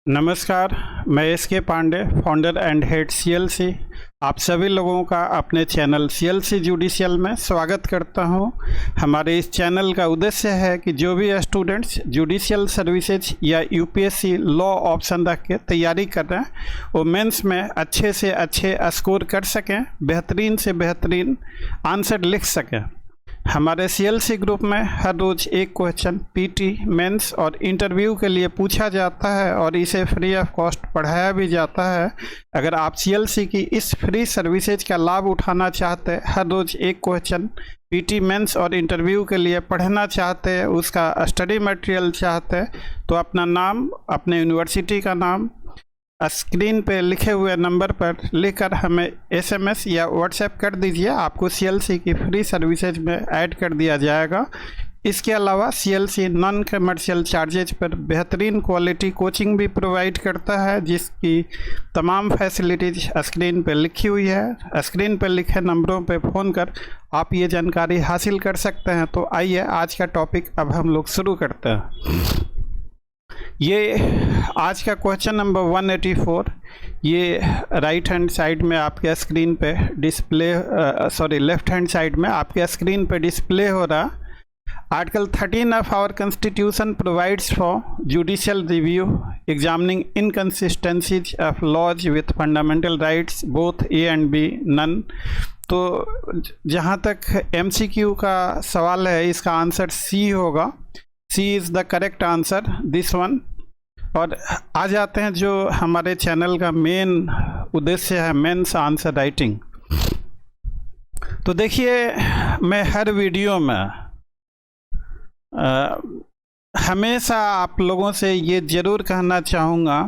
नमस्कार, मैं S K. Pandey, founder and head CLC. आप सभी लोगों का अपने चैनल सीएलसी जुडिशियल में स्वागत करता हूं। हमारे इस चैनल का उद्देश्य है कि जो भी स्टूडेंट्स जुडिशियल सर्विसेज या यूपीएससी लॉ ऑप्शन रख के तैयारी कर रहे हैं वो मेंस में अच्छे से अच्छे स्कोर कर सकें, बेहतरीन से बेहतरीन आंसर लिख सकें। हमारे सीएलसी ग्रुप में हर रोज़ एक क्वेश्चन पीटी, मेंस और इंटरव्यू के लिए पूछा जाता है और इसे फ्री ऑफ कॉस्ट पढ़ाया भी जाता है। अगर आप सीएलसी की इस फ्री सर्विसेज का लाभ उठाना चाहते हैं, हर रोज़ एक क्वेश्चन पीटी, मेंस और इंटरव्यू के लिए पढ़ना चाहते हैं, उसका स्टडी मटेरियल चाहते हैं, तो अपना नाम, अपने यूनिवर्सिटी का नाम स्क्रीन पे लिखे हुए नंबर पर लिखकर हमें एसएमएस या व्हाट्सएप कर दीजिए। आपको सीएलसी की फ्री सर्विसेज में ऐड कर दिया जाएगा। इसके अलावा सीएलसी नॉन कमर्शियल चार्जेज पर बेहतरीन क्वालिटी कोचिंग भी प्रोवाइड करता है, जिसकी तमाम फैसिलिटीज स्क्रीन पर लिखी हुई है। स्क्रीन पर लिखे नंबरों पर फ़ोन कर आप ये जानकारी हासिल कर सकते हैं। तो आइए आज का टॉपिक अब हम लोग शुरू करते हैं। ये आज का क्वेश्चन नंबर 184, ये राइट हैंड साइड में आपके स्क्रीन पे डिस्प्ले लेफ्ट हैंड साइड में आपके स्क्रीन पे डिस्प्ले हो रहा। Article 13 of our constitution provides for judicial review examining inconsistencies of laws with fundamental rights both A and B none. तो जहाँ तक एमसीक्यू का सवाल है, इसका आंसर सी होगा। C is the correct answer, this one. और आ जाते हैं जो हमारे चैनल का मेन उद्देश्य है, मेंस आंसर राइटिंग। तो देखिए, मैं हर वीडियो में हमेशा आप लोगों से ये ज़रूर कहना चाहूँगा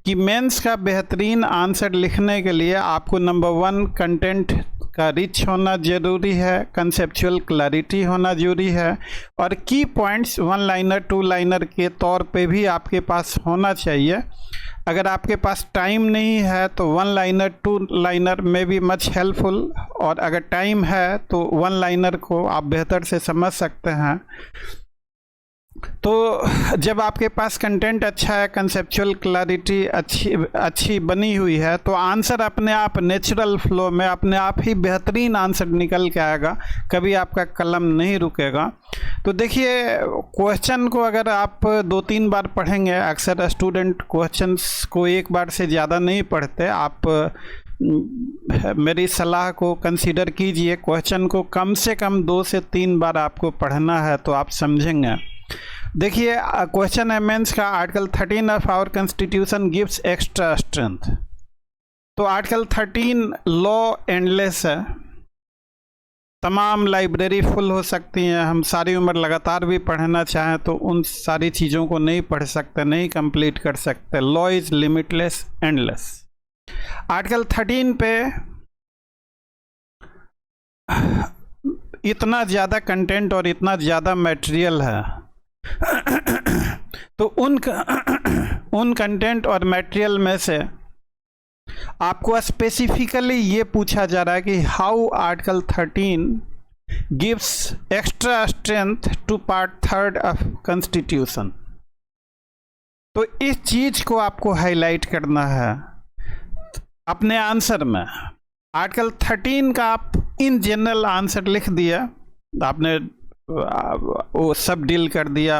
कि मेंस का बेहतरीन आंसर लिखने के लिए आपको नंबर 1 कंटेंट का रिच होना ज़रूरी है, कंसेप्चुअल क्लैरिटी होना ज़रूरी है, और की पॉइंट्स 1 लाइनर 2 लाइनर के तौर पे भी आपके पास होना चाहिए। अगर आपके पास टाइम नहीं है तो 1 लाइनर 2 लाइनर में भी मच हेल्पफुल, और अगर टाइम है तो 1 लाइनर को आप बेहतर से समझ सकते हैं। तो जब आपके पास कंटेंट अच्छा है, कंसेप्चुअल क्लैरिटी अच्छी बनी हुई है, तो आंसर अपने आप नेचुरल फ्लो में अपने आप ही बेहतरीन आंसर निकल के आएगा, कभी आपका कलम नहीं रुकेगा। तो देखिए, क्वेश्चन को अगर आप 2-3 बार पढ़ेंगे, अक्सर स्टूडेंट क्वेश्चंस को एक बार से ज़्यादा नहीं पढ़ते, आप मेरी सलाह को कंसीडर कीजिए। क्वेश्चन को कम से कम 2 से 3 बार आपको पढ़ना है, तो आप समझेंगे। देखिए, क्वेश्चन है मेंस का, article 13 of our constitution gives extra strength. तो आर्टिकल 13 लॉ एंडलेस है, तमाम लाइब्रेरी फुल हो सकती हैं। हम सारी उम्र लगातार भी पढ़ना चाहें तो उन सारी चीज़ों को नहीं पढ़ सकते, नहीं कंप्लीट कर सकते। Law is limitless, endless. Article 13 पे इतना ज़्यादा कंटेंट और इतना ज़्यादा मटेरियल है तो उन कंटेंट और मटेरियल में से आपको स्पेसिफिकली ये पूछा जा रहा है कि how article 13 gives extra strength to part 3 of constitution. तो इस चीज को आपको हाईलाइट करना है अपने आंसर में। आर्टिकल 13 का आप इन जनरल आंसर लिख दिया, आपने वो सब डील कर दिया,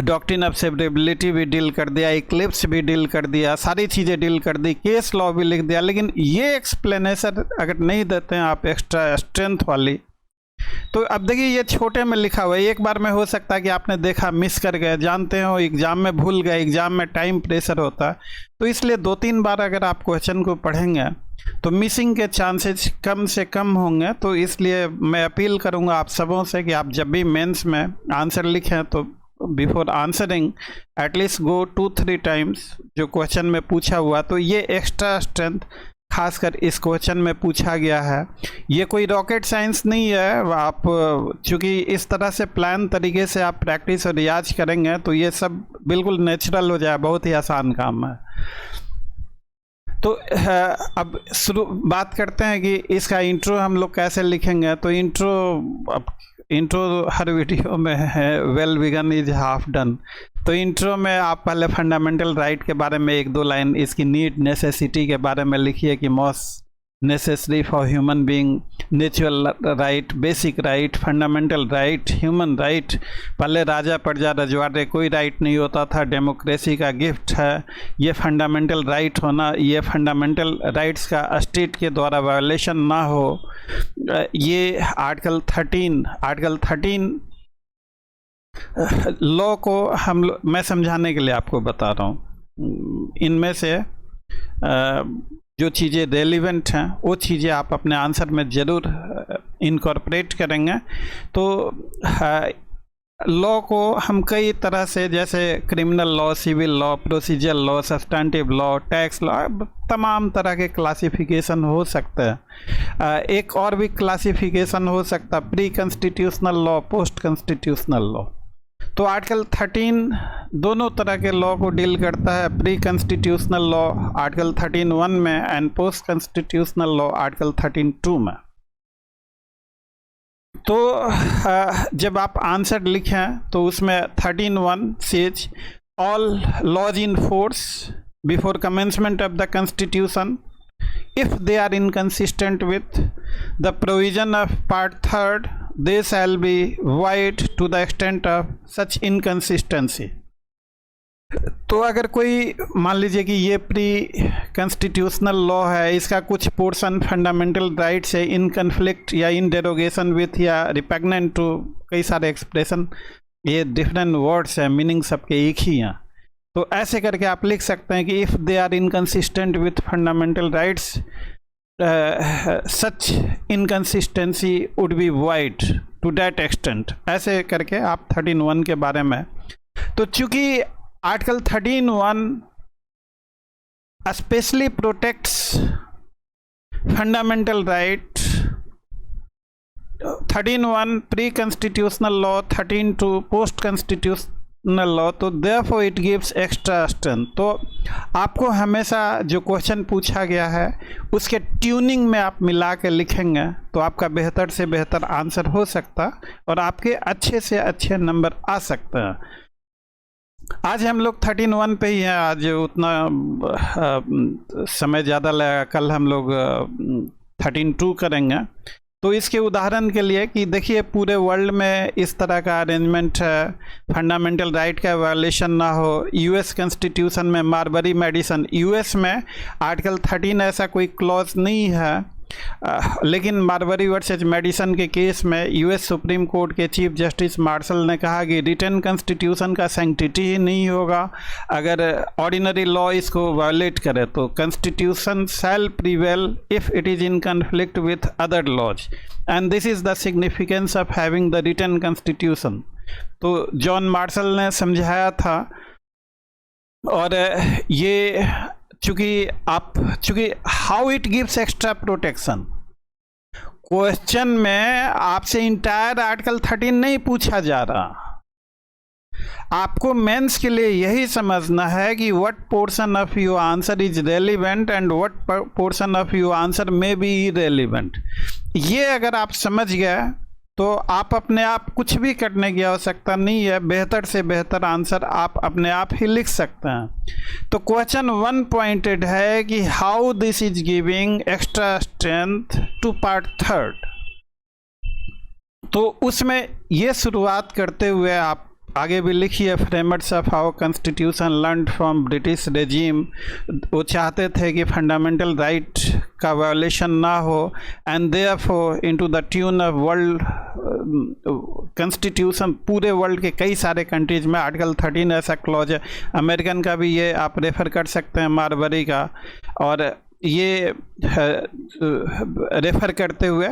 डॉक्ट्रिन ऑफ सेवरेबिलिटी भी डील कर दिया, इक्लिप्स भी डील कर दिया, सारी चीज़ें डील कर दी, केस लॉ भी लिख दिया, लेकिन ये एक्सप्लेनेशन अगर नहीं देते हैं आप एक्स्ट्रा स्ट्रेंथ वाली, तो अब देखिए ये छोटे में लिखा हुआ है, एक बार में हो सकता है कि आपने देखा, मिस कर गए, जानते हो एग्जाम में भूल गए, एग्जाम में टाइम प्रेशर होता है, तो इसलिए 2-3 बार अगर आप क्वेश्चन को पढ़ेंगे तो मिसिंग के चांसेस कम से कम होंगे। तो इसलिए मैं अपील करूंगा आप सबों से कि आप जब भी मेंस में आंसर लिखें तो before answering at least go 2-3 times जो क्वेश्चन में पूछा हुआ। तो ये एक्स्ट्रा स्ट्रेंथ खासकर इस क्वेश्चन में पूछा गया है। ये कोई रॉकेट साइंस नहीं है, आप चूँकि इस तरह से प्लान तरीके से आप प्रैक्टिस और रियाज करेंगे तो ये सब बिल्कुल नेचुरल हो जाए, बहुत ही आसान काम है। तो अब बात करते हैं कि इसका इंट्रो हम लोग कैसे लिखेंगे। तो इंट्रो अब इंट्रो हर वीडियो में है, well begun is half done. तो इंट्रो में आप पहले फंडामेंटल राइट के बारे में 1-2 लाइन, इसकी नीड नेसेसिटी के बारे में लिखिए कि most necessary for human being, natural right, basic right, fundamental right, human right. पहले राजा प्रजा रजवाड़े कोई राइट नहीं होता था, डेमोक्रेसी का गिफ्ट है ये फंडामेंटल राइट होना। ये फंडामेंटल राइट्स का स्टेट के द्वारा वायोलेशन ना हो, ये आर्टिकल 13 लॉ को मैं समझाने के लिए आपको बता रहा हूँ। इनमें से जो चीज़ें रेलिवेंट हैं वो चीज़ें आप अपने आंसर में ज़रूर इनकॉर्पोरेट करेंगे। तो लॉ को हम कई तरह से, जैसे criminal law, civil law, procedure law, substantive law, tax law, तमाम तरह के क्लासिफिकेशन हो सकते हैं। एक और भी क्लासिफिकेशन हो सकता है pre constitutional law, post constitutional law. तो आर्टिकल 13 दोनों तरह के लॉ को डील करता है, प्री कॉन्स्टिट्यूशनल लॉ आर्टिकल 13(1) में and post constitutional law article 13(2) में। तो जब आप आंसर लिखें तो उसमें 13(1) says all laws in force before commencement of the constitution if they are inconsistent with the provision of part 3rd, they shall be void to the extent of such inconsistency। तो अगर कोई मान लीजिए कि ये प्री कॉन्स्टिट्यूशनल लॉ है, इसका कुछ पोर्शन फंडामेंटल राइट से इन कन्फ्लिक्ट या इन डेरोगेशन विथ या रिपेग्नेंट टू, कई सारे एक्सप्रेशन, ये डिफरेंट वर्ड्स हैं, मीनिंग सबके एक ही हैं। तो ऐसे करके आप लिख सकते हैं कि if they are inconsistent with fundamental rights such inconsistency would be void to that extent. ऐसे करके आप 13(1) के बारे में। तो चूंकि article 13(1) specially protects fundamental right, 13(1) pre constitutional law, 13(2) post constitutional law, तो therefore it gives extra strength. तो आपको हमेशा जो क्वेश्चन पूछा गया है उसके ट्यूनिंग में आप मिला के लिखेंगे तो आपका बेहतर से बेहतर आंसर हो सकता और आपके अच्छे से अच्छे नंबर आ सकते हैं। आज हम लोग 13(1) पे ही हैं, आज उतना समय ज़्यादा लगेगा, कल हम लोग 13(2) करेंगे। तो इसके उदाहरण के लिए कि देखिए पूरे वर्ल्ड में इस तरह का अरेंजमेंट है, फंडामेंटल राइट का वायलेशन ना हो। यूएस कॉन्स्टिट्यूशन में मार्बरी मेडिसन, यूएस में आर्टिकल 13 ऐसा कोई क्लॉज नहीं है, लेकिन मार्बरी वर्सेज मेडिसन के केस में यूएस सुप्रीम कोर्ट के चीफ जस्टिस मार्शल ने कहा कि रिटन कॉन्स्टिट्यूशन का सैंक्टिटी ही नहीं होगा अगर ऑर्डिनरी लॉ इसको वायलेट करे। तो constitution shall prevail if it is in conflict with other laws and this is the significance of having the written constitution. तो जॉन मार्शल ने समझाया था, और ये चूंकि how it gives extra protection, question में आपसे इंटायर आर्टिकल 13 नहीं पूछा जा रहा। आपको मेंस के लिए यही समझना है कि what portion of your answer is relevant and what portion of your answer may be irrelevant. ये अगर आप समझ गए तो आप अपने आप कुछ भी करने की आवश्यकता नहीं है, बेहतर से बेहतर आंसर आप अपने आप ही लिख सकते हैं। तो क्वेश्चन 1 पॉइंटेड है कि how this is giving extra strength to part 3rd। तो उसमें ये शुरुआत करते हुए आप आगे भी लिखिए, framers of our constitution learn from British regime. वो चाहते थे कि फंडामेंटल राइट का वायोलेशन ना हो and therefore into the tune of world constitution, पूरे वर्ल्ड के कई सारे कंट्रीज में आर्टिकल 13 ऐसा क्लॉज है। अमेरिकन का भी ये आप रेफर कर सकते हैं, मार्बरी का, और ये रेफर करते हुए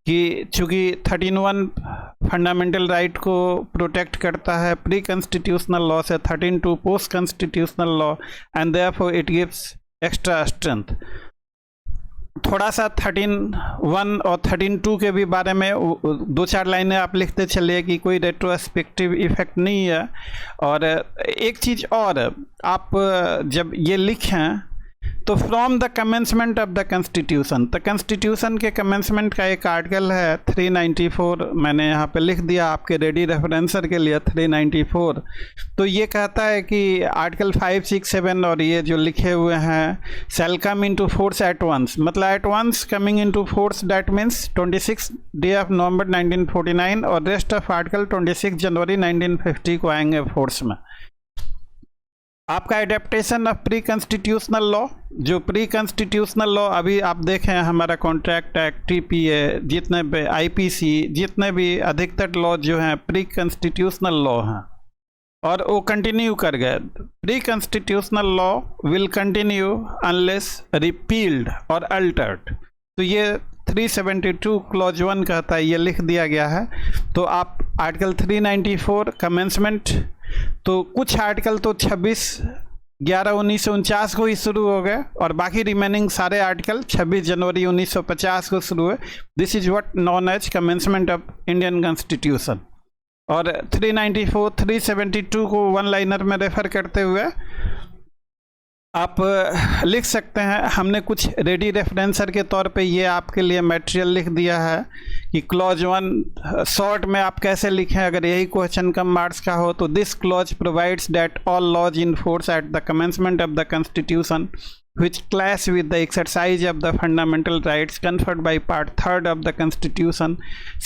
कि चूँकि 13(1) फंडामेंटल राइट को प्रोटेक्ट करता है प्री कॉन्स्टिट्यूशनल लॉ से, 13(2) post constitutional law and therefore it gives extra strength. थोड़ा सा 13(1) और 13(2) के भी बारे में 2-4 लाइनें आप लिखते चलिए कि कोई रेट्रोस्पेक्टिव इफेक्ट नहीं है। और एक चीज़ और, आप जब ये लिखें तो from the commencement of the constitution, तो कॉन्स्टिट्यूशन के कमेंसमेंट का एक आर्टिकल है 394, मैंने यहाँ पे लिख दिया आपके रेडी रेफरेंसर के लिए 394। तो ये कहता है कि आर्टिकल 5, 6, 7 और ये जो लिखे हुए हैं shall come into force at once, मतलब at once coming into force, that means 26 day of November 1949 और रेस्ट ऑफ आर्टिकल 26 जनवरी 1950 को आएंगे फोर्स में। आपका adaptation of pre constitutional law, जो प्री कॉन्स्टिट्यूशनल लॉ अभी आप देखें हमारा कॉन्ट्रैक्ट एक्ट, टीपीए, जितने भी आईपीसी, जितने भी अधिकतर लॉ जो हैं प्री कॉन्स्टिट्यूशनल लॉ हैं और वो कंटिन्यू कर गए। Pre constitutional law will continue unless repealed और अल्टर्ड। तो ये 372 क्लॉज 1 कहता है, ये लिख दिया गया है। तो आप आर्टिकल 394 कमेंसमेंट, तो कुछ आर्टिकल तो 26/11/1949 को ही शुरू हो गए और बाकी रिमेनिंग सारे आर्टिकल 26 जनवरी 1950 को शुरू हुए। This is what known as commencement of Indian constitution. और 394, 372 को वन लाइनर में रेफर करते हुए आप लिख सकते हैं। हमने कुछ रेडी रेफरेंसर के तौर पे ये आपके लिए मटेरियल लिख दिया है कि क्लॉज 1 शॉर्ट में आप कैसे लिखें अगर यही क्वेश्चन कम मार्क्स का हो। तो this clause provides that all laws in force at the commencement of the constitution which clash with the exercise of the fundamental rights conferred by part 3rd of the constitution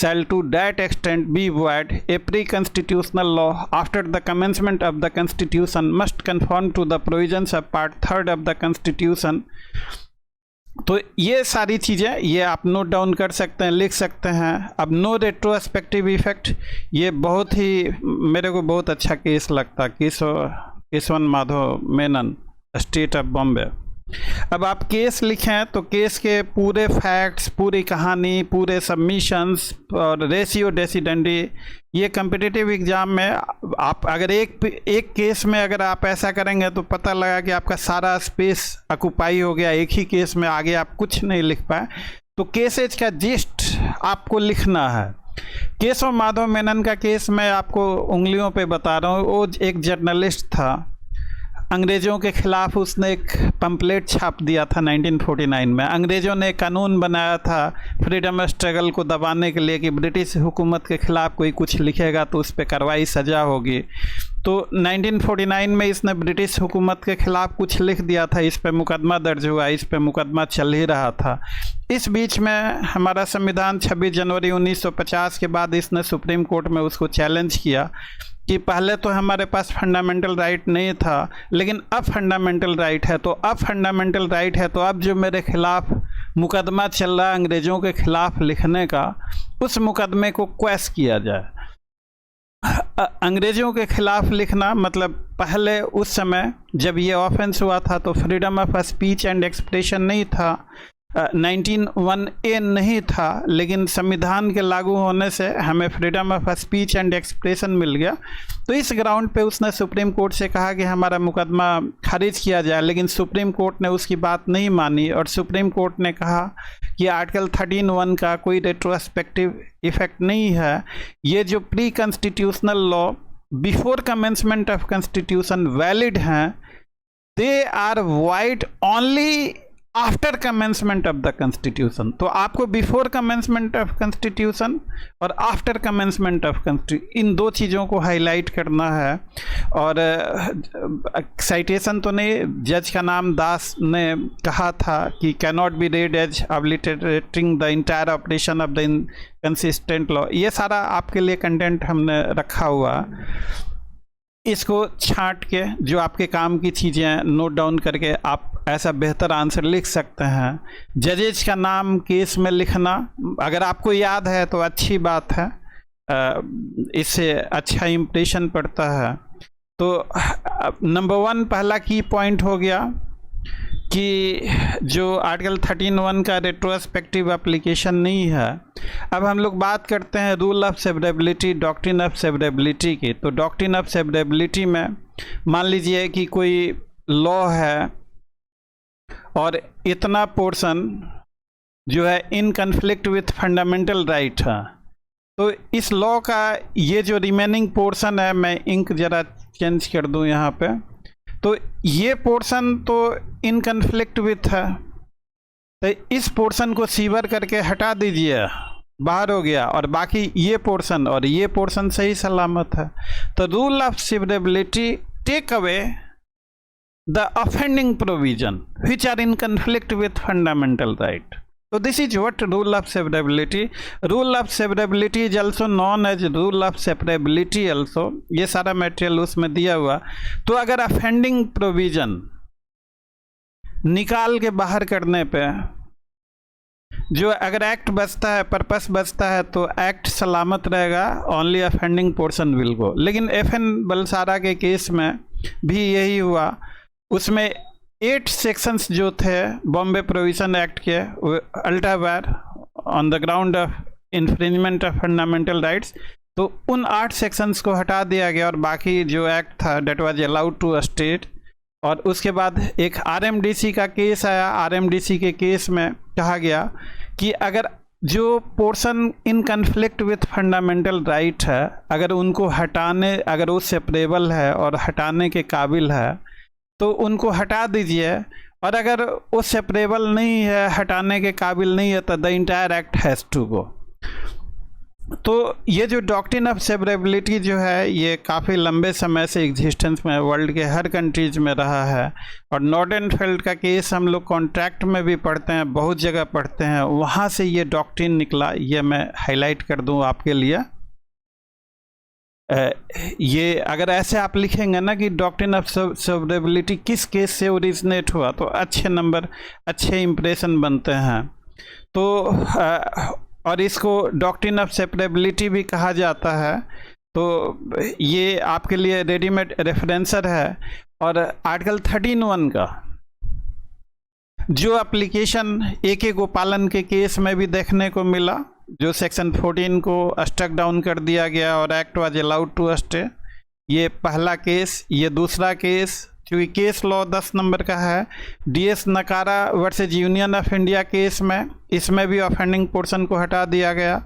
shall to that extent be void. A pre-constitutional law after the commencement of the constitution must conform to the provisions of part 3rd of the constitution. तो ये सारी चीज़ें ये आप note down कर सकते हैं, लिख सकते हैं। अब नो रेट्रोस्पेक्टिव इफेक्ट, ये बहुत ही मेरे को बहुत अच्छा केस लगता, केशवन माधव मेनन, स्टेट ऑफ बॉम्बे। अब आप केस लिखें तो केस के पूरे फैक्ट्स, पूरी कहानी, पूरे सबमिशंस और रेशियो डेसिडेंडी, ये कम्पिटिटिव एग्ज़ाम में आप अगर एक केस में अगर आप ऐसा करेंगे तो पता लगा कि आपका सारा स्पेस ऑक्यूपाई हो गया एक ही केस में, आगे आप कुछ नहीं लिख पाए। तो केसेज का जिस्ट आपको लिखना है। केशव माधव मेनन का केस मैं आपको उंगलियों पे बता रहा हूँ। वो एक जर्नलिस्ट था, अंग्रेज़ों के ख़िलाफ़ उसने एक पम्पलेट छाप दिया था 1949 में। अंग्रेज़ों ने कानून बनाया था फ्रीडम स्ट्रगल को दबाने के लिए कि ब्रिटिश हुकूमत के ख़िलाफ़ कोई कुछ लिखेगा तो उस पर कार्रवाई सज़ा होगी। तो 1949 में इसने ब्रिटिश हुकूमत के ख़िलाफ़ कुछ लिख दिया था, इस पर मुकदमा दर्ज हुआ, इस पर मुकदमा चल ही रहा था। इस बीच में हमारा संविधान 26 जनवरी 1950 के बाद इसने सुप्रीम कोर्ट में उसको चैलेंज किया कि पहले तो हमारे पास फंडामेंटल राइट नहीं था लेकिन अब फंडामेंटल राइट है। तो अब फंडामेंटल राइट है तो अब जो मेरे खिलाफ़ मुकदमा चल रहा है अंग्रेज़ों के ख़िलाफ़ लिखने का, उस मुकदमे को क्वेश किया जाए। अंग्रेज़ों के ख़िलाफ़ लिखना मतलब पहले उस समय जब ये ऑफेंस हुआ था तो freedom of speech and expression नहीं था, 19(1)(a नहीं था, लेकिन संविधान के लागू होने से हमें freedom of speech and expression मिल गया। तो इस ग्राउंड पे उसने सुप्रीम कोर्ट से कहा कि हमारा मुकदमा खारिज किया जाए, लेकिन सुप्रीम कोर्ट ने उसकी बात नहीं मानी और सुप्रीम कोर्ट ने कहा कि आर्टिकल 13(1) का कोई रेट्रोस्पेक्टिव इफेक्ट नहीं है। ये जो pre constitutional law before commencement of constitution valid हैं, they are void only after commencement of the constitution. तो आपको बिफोर कमेंसमेंट ऑफ कॉन्स्टिट्यूशन और आफ्टर कमेंसमेंट ऑफ कॉन्स्टिट्यूशन, इन दो चीज़ों को हाईलाइट करना है। और साइटेशन तो नहीं, जज का नाम दास ने कहा था कि can not be read as obliterating the entire operation of the inconsistent law. ये सारा आपके लिए कंटेंट हमने रखा हुआ, इसको छांट के जो आपके काम की चीज़ें नोट डाउन करके आप ऐसा बेहतर आंसर लिख सकते हैं। जजेज का नाम केस में लिखना अगर आपको याद है तो अच्छी बात है, इससे अच्छा इम्प्रेशन पड़ता है। तो नंबर 1 पहला की पॉइंट हो गया कि जो आर्टिकल 13(1) का रेट्रोस्पेक्टिव एप्लीकेशन नहीं है। अब हम लोग बात करते हैं rule of severability, doctrine of severability की। तो डॉक्ट्रिन ऑफ सेवरेबिलिटी में मान लीजिए कि कोई लॉ है और इतना पोर्शन जो है इन कन्फ्लिक्ट विथ फंडामेंटल राइट है, तो इस लॉ का ये जो रिमेनिंग पोर्शन है, मैं इंक ज़रा चेंज कर दूं यहाँ पे, तो ये पोर्शन तो इन कन्फ्लिक्ट विथ है, तो इस पोर्शन को सीवर करके हटा दीजिए, बाहर हो गया, और बाकी ये पोर्शन और ये पोर्शन सही सलामत है। तो rule of severability take away the offending provision which are in conflict with fundamental right. So this is what rule of severability. Rule of severability is also known as rule of separability also. ये सारा material उसमें दिया हुआ। तो अगर offending provision निकाल के बाहर करने पे जो अगर एक्ट बचता है, पर्पस बचता है, तो एक्ट सलामत रहेगा, only offending portion will go. लेकिन FN बलसारा के केस में भी यही हुआ। उसमें 8 सेक्शंस जो थे बॉम्बे प्रोविजन एक्ट के, ultra wire on the ground of infringement of fundamental rights, तो उन 8 सेक्शंस को हटा दिया गया और बाकी जो एक्ट था that was allowed to state. और उसके बाद एक RMDC का केस आया। RMDC के केस में कहा गया कि अगर जो portion in conflict with fundamental right है, अगर उनको हटाने, अगर वो सेपरेबल है और हटाने के काबिल है, तो उनको हटा दीजिए, और अगर वो सेपरेबल नहीं है, हटाने के काबिल नहीं है, तो the entire act has to go. तो ये जो डॉक्ट्रिन ऑफ सेवरेबिलिटी जो है, ये काफ़ी लंबे समय से एग्जिस्टेंस में वर्ल्ड के हर कंट्रीज में रहा है। और नॉर्डेनफेल्ड का केस हम लोग कॉन्ट्रैक्ट में भी पढ़ते हैं, बहुत जगह पढ़ते हैं, वहाँ से ये डॉक्ट्रिन निकला। ये मैं हाईलाइट कर दूँ आपके लिए। ये अगर ऐसे आप लिखेंगे ना कि डॉक्ट्रिन ऑफ सेवरेबिलिटी किस केस से ओरिजिनेट हुआ, तो अच्छे नंबर, अच्छे इंप्रेशन बनते हैं। तो और इसको डॉक्ट्रिन ऑफ सेपरेबिलिटी भी कहा जाता है। तो ये आपके लिए रेडीमेड रेफरेंसर है। और आर्टिकल 13(1) का जो एप्लीकेशन AK गोपालन के केस में भी देखने को मिला, जो सेक्शन 14 को स्ट्रक डाउन कर दिया गया और act was allowed to stay. ये पहला केस। ये दूसरा केस, क्योंकि केस लॉ 10 नंबर का है, DS नकारा versus union of India case में, इसमें भी ऑफेंडिंग पोर्शन को हटा दिया गया।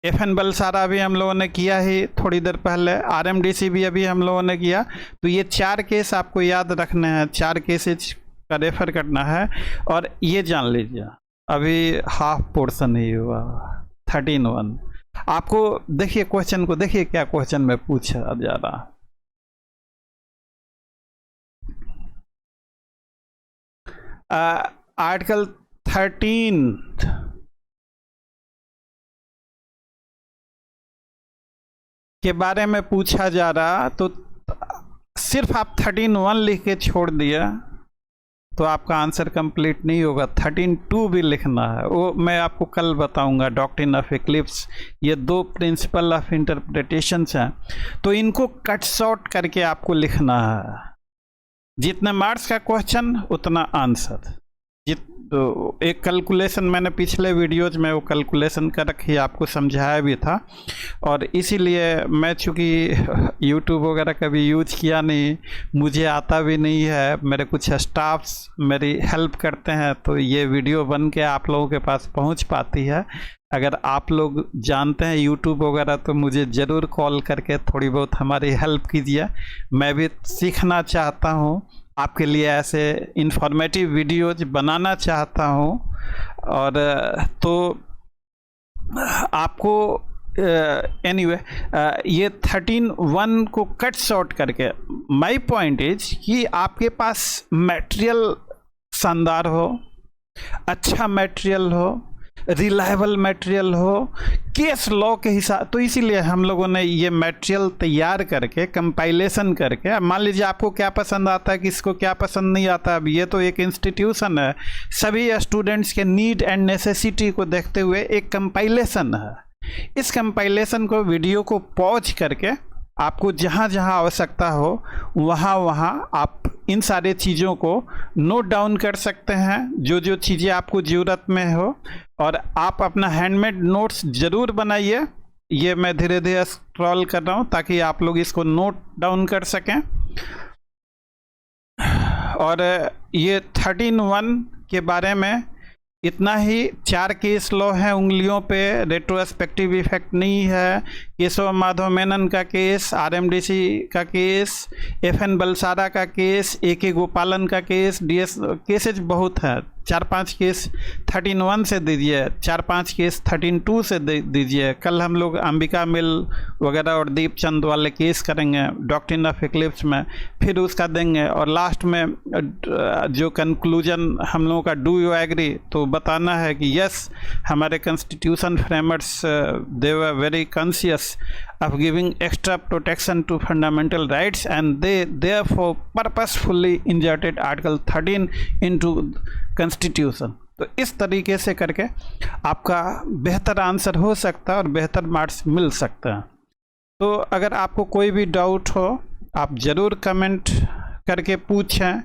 FN बलसारा भी हम लोगों ने किया ही थोड़ी देर पहले, RMDC भी अभी हम लोगों ने किया। तो ये 4 केस आपको याद रखने हैं, 4 केसेज का रेफर करना है। और ये जान लीजिए अभी हाफ पोर्शन ही हुआ 13(1). आपको देखिए क्वेश्चन को, देखिए क्या क्वेश्चन में पूछा जा रहा। आर्टिकल 13 के बारे में पूछा जा रहा, तो सिर्फ आप 13(1) लिख के छोड़ दिया तो आपका आंसर कंप्लीट नहीं होगा। 13(2) भी लिखना है, वो मैं आपको कल बताऊंगा। डॉक्ट्रिन ऑफ इक्लिप्स, ये 2 प्रिंसिपल ऑफ इंटरप्रिटेशंस हैं, तो इनको कट शॉर्ट करके आपको लिखना है। जितने मार्क्स का क्वेश्चन उतना आंसर। तो एक कैलकुलेशन मैंने पिछले वीडियोज में वो कैलकुलेशन कर रखी, आपको समझाया भी था। और इसीलिए मैं चूँकि यूट्यूब वगैरह कभी यूज किया नहीं, मुझे आता भी नहीं है, मेरे कुछ स्टाफ्स मेरी हेल्प करते हैं, तो ये वीडियो बन के आप लोगों के पास पहुंच पाती है। अगर आप लोग जानते हैं यूट्यूब वगैरह, तो मुझे ज़रूर कॉल करके थोड़ी बहुत हमारी हेल्प कीजिए। मैं भी सीखना चाहता हूँ, आपके लिए ऐसे इंफॉर्मेटिव वीडियोज बनाना चाहता हूँ। और तो आपको एनीवे ये 13(1) को कट शॉर्ट करके, माय पॉइंट इज कि आपके पास मटेरियल शानदार हो, अच्छा मटेरियल हो, रिलायबल मटेरियल हो, केस लॉ के हिसाब। तो इसीलिए हम लोगों ने ये मटेरियल तैयार करके, कंपाइलेशन करके, मान लीजिए आपको क्या पसंद आता है, किसको क्या पसंद नहीं आता। अब ये तो एक इंस्टीट्यूशन है, सभी स्टूडेंट्स के नीड एंड नेसेसिटी को देखते हुए एक कंपाइलेशन है। इस कंपाइलेशन को, वीडियो को पॉज करके आपको जहाँ जहाँ आवश्यकता हो वहाँ वहाँ आप इन सारे चीज़ों को नोट डाउन कर सकते हैं, जो जो चीज़ें आपको ज़रूरत में हो। और आप अपना हैंडमेड नोट्स ज़रूर बनाइए। ये मैं धीरे धीरे स्क्रॉल कर रहा हूँ ताकि आप लोग इसको नोट डाउन कर सकें। और ये 13(1) के बारे में इतना ही। 4 केस लॉ हैं उंगलियों पे, रेट्रोस्पेक्टिव इफेक्ट नहीं है। केशव माधव मेनन का केस, आरएमडीसी का केस, FN बलसारा का केस, AK गोपालन का केस, DS केसेज बहुत है। 4-5 केस 13(1) से दीजिए, 4-5 केस 13(2) से दीजिए। कल हम लोग अंबिका मिल वगैरह और दीपचंद वाले केस करेंगे डॉक्ट्रिन ऑफ इक्लिप्स में, फिर उसका देंगे। और लास्ट में जो कंक्लूजन हम लोगों का, डू यू एग्री, तो बताना है कि यस, हमारे constitution framers they were very conscious of giving extra protection to fundamental rights and they therefore purposefully inserted Article 13 into Constitution। तो इस तरीके से करके आपका बेहतर आंसर हो सकता है और बेहतर मार्क्स मिल सकता है। तो अगर आपको कोई भी डाउट हो आप ज़रूर कमेंट करके पूछें।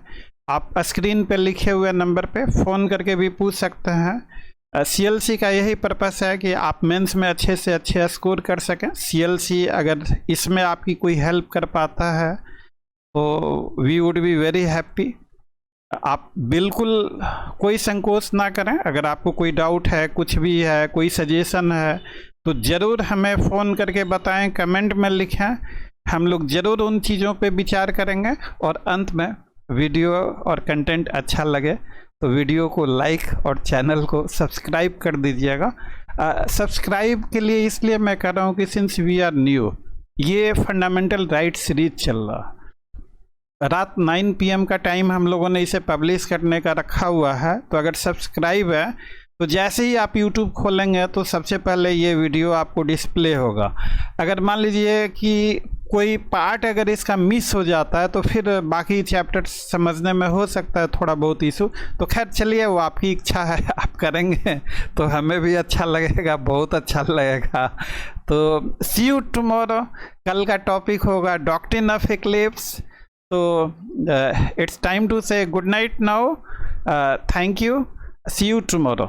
आप स्क्रीन पे लिखे हुए नंबर पे फ़ोन करके भी पूछ सकते हैं। CLC का यही पर्पस है कि आप मेंस में अच्छे से अच्छे स्कोर कर सकें। CLC अगर इसमें आपकी कोई हेल्प कर पाता है तो we would be very happy. आप बिल्कुल कोई संकोच ना करें। अगर आपको कोई डाउट है, कुछ भी है, कोई सजेशन है, तो ज़रूर हमें फ़ोन करके बताएं, कमेंट में लिखें। हम लोग ज़रूर उन चीज़ों पे विचार करेंगे। और अंत में वीडियो और कंटेंट अच्छा लगे तो वीडियो को लाइक और चैनल को सब्सक्राइब कर दीजिएगा। सब्सक्राइब के लिए इसलिए मैं कर रहा हूँ कि सिंस वी आर न्यू, ये फंडामेंटल राइट सीरीज चल रहा। रात 9 PM का टाइम हम लोगों ने इसे पब्लिश करने का रखा हुआ है। तो अगर सब्सक्राइब है तो जैसे ही आप YouTube खोलेंगे तो सबसे पहले ये वीडियो आपको डिस्प्ले होगा। अगर मान लीजिए कि कोई पार्ट अगर इसका मिस हो जाता है तो फिर बाकी चैप्टर समझने में हो सकता है थोड़ा बहुत इशू। तो खैर चलिए, वो आपकी इच्छा है, आप करेंगे तो हमें भी अच्छा लगेगा, बहुत अच्छा लगेगा। तो सी यू टुमारो। कल का टॉपिक होगा डॉक्ट्रिन ऑफ इक्लिप्स। तो it's time to say good night now. Thank you, see you tomorrow.